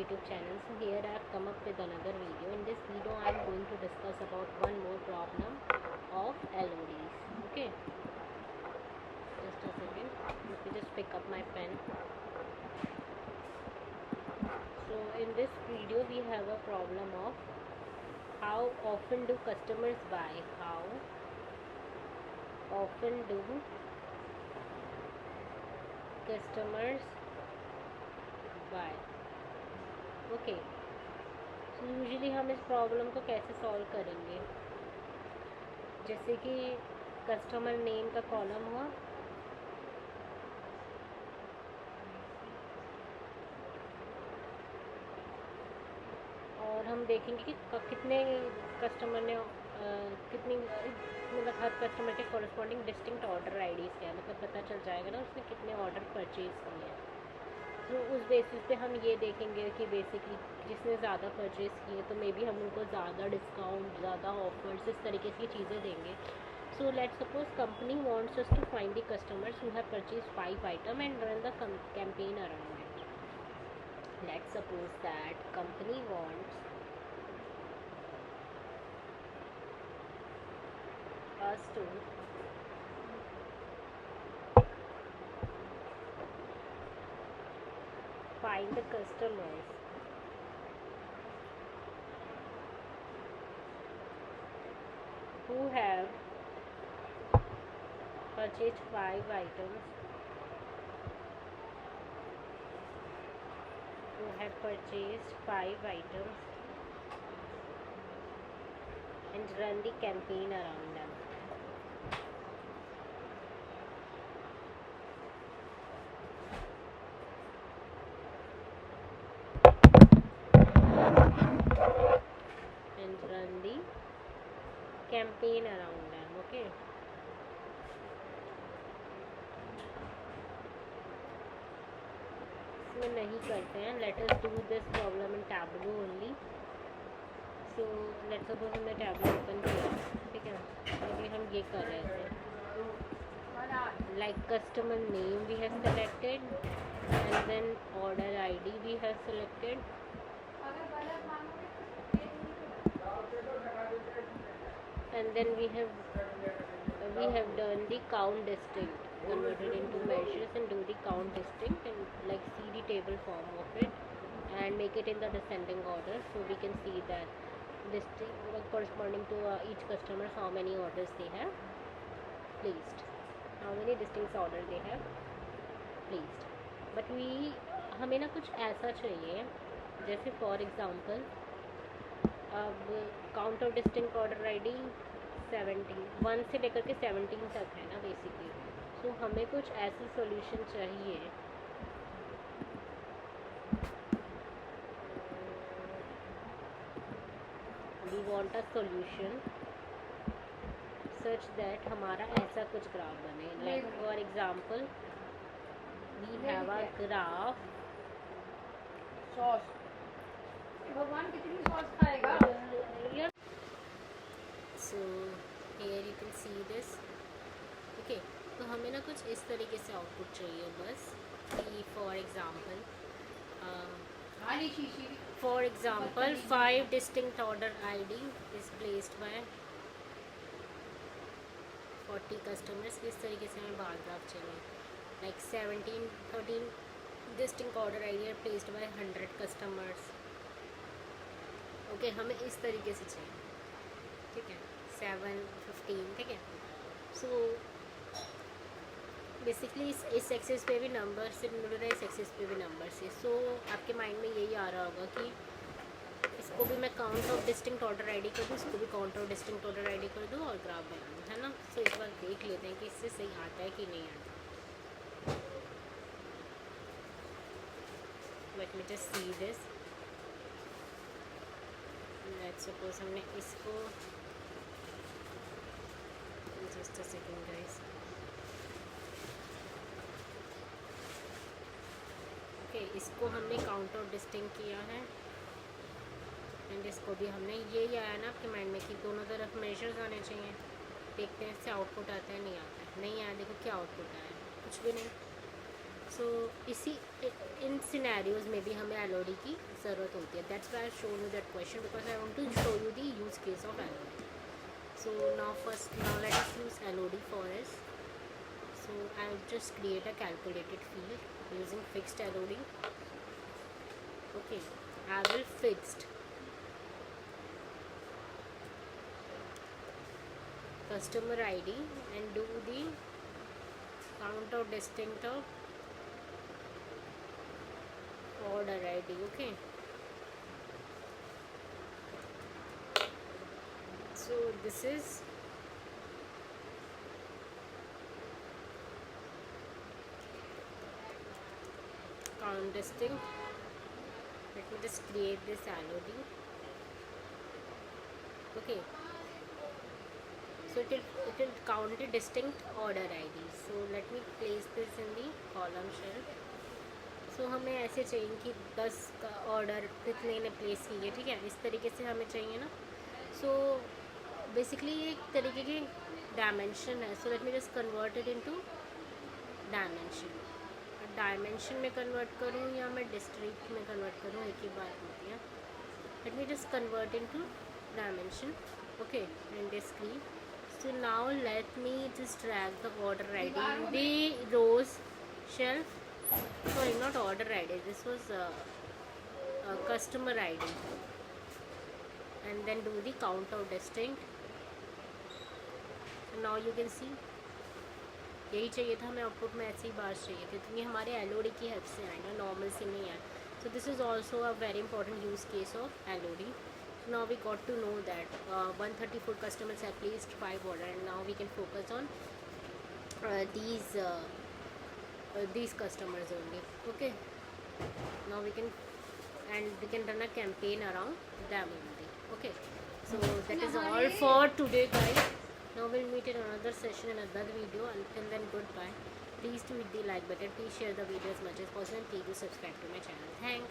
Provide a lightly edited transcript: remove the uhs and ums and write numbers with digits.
YouTube channel. So here I have come up with another video. In this video I am going to discuss about one more problem of LODs. Okay, just a second, let me just pick up my pen. So in this video we have a problem of how often do customers buy. How often do customers buy. Okay, so usually हम इस problem को कैसे solve करेंगे? जैसे कि customer name का column हुआ, और हम देखेंगे कि कितने कस्टमर ने कितनी मतलब हर कस्टमर के कॉरस्पॉन्डिंग डिस्टिंक्ट ऑर्डर आईडीज़ क्या है, मतलब पता चल जाएगा ना उसने कितने ऑर्डर परचेज़ किए हैं। तो उस बेसिस पे हम ये देखेंगे कि बेसिकली जिसने ज़्यादा परचेज़ किए तो मे बी हम उनको ज़्यादा डिस्काउंट, ज़्यादा ऑफर्स, इस तरीके की चीज़ें देंगे। So let's suppose company wants us to find the customers who have purchase 5 item and run the campaign around it. Let's suppose that company wants us to find the customers who have purchased 5 items, and run the campaign around them. Okay. इसमें नहीं करते हैं, let us do this problem in Tableau only. So let's suppose हमने Tableau open किया, ठीक है, अभी हम ये कर रहे थे, like customer name we have selected and then order ID we have selected, and then we have done the count distinct, converted into measures and do the count distinct and like see the table form of it and make it in the descending order, so we can see that distinct corresponding to each customers how many orders they have placed, how many distinct order they have placed. But हमें ना कुछ ऐसा चाहिए जैसे for example अब count of distinct order ID 1 से लेकर के 17 तक है ना बेसिकली। सो हमें कुछ ऐसे सॉल्यूशन चाहिए we want a solution such that हमारा ऐसा कुछ ग्राफ बने, like for example we have a graph. Sauce भगवान कितनी सॉस खाएगा? So here you can see this. Okay, तो हमें ना कुछ इस तरीके से आउटपुट चाहिए बस कि for example 5 distinct order ID is placed bye 40 customers. इस तरीके से हमें बार ग्राफ चाहिए, like 13 distinct order ID are placed bye 100 customers. Okay, हमें इस तरीके से चाहिए, ठीक है, 7, 15, ठीक है। सो बेसिकली इस एक्सेस पे भी नंबर से मिल रहा है, इस एक्सेस पे भी नंबर से। सो आपके माइंड में यही आ रहा होगा कि इसको भी मैं count of distinct order ID कर दूँ, इसको भी count of distinct order ID कर दूँ और ग्राफ बना दूँ, है ना। सो इस बार देख लेते हैं कि इससे सही आता है कि नहीं आता। Let me just see this. Let's suppose हमने इसको, just a second guys, okay, इसको हमने काउंट ऑफ डिस्टिंक्ट किया है एंड इसको भी हमने, यही आया ना आपके माइंड में कि दोनों तरफ मेजर्स आने चाहिए। देखते हैं इससे आउटपुट आता है नहीं आता है। नहीं आया, देखो क्या आउटपुट आया, कुछ भी नहीं। सो इसी इन सिनेरियोज में भी हमें एलओडी की ज़रूरत होती है. That's why I show you that question because I want to show you the use case of LOD. So now let us use LOD for us. So I'll just create a calculated field using fixed LOD. Okay, I will fixed customer ID and do the count of distinct of order ID. Okay, so this is count distinct. Let me just create this LOD. Okay, so it will count the distinct order ID. So let me place this in the column shelf. So हमें ऐसे चाहिए कि 10 का order कितने ने place किए. ठीक है, इस तरीके से हमें चाहिए ना. सो बेसिकली ये एक तरीके की डायमेंशन है. So let me just convert it into dimension. Dimension में कन्वर्ट करूँ या मैं डिस्ट्रिक्ट में कन्वर्ट करूँ, एक ही बात होती है. Let me just convert into dimension. Okay, in discrete. So now let me just drag the order ID in the rows shelf. Sorry, not order ID. This was a customer ID. And then do the count of distinct. So now you can see. यही चाहिए था हमें output में, ऐसी ही बार चाहिए थी. तो ये हमारे LOD की हेल्प से आएगा, नॉर्मल से नहीं है. So this is also a very important use case of LOD. Now we got to know that 134 customers have placed 5 orders, and now we can focus on these customers only. Okay, now we can run a campaign around them only. Okay, so that is all for today, guys. Now we'll meet in another session in another video. Until then, goodbye. Please do hit the like button. Please share the video as much as possible, and please do subscribe to my channel. Thanks.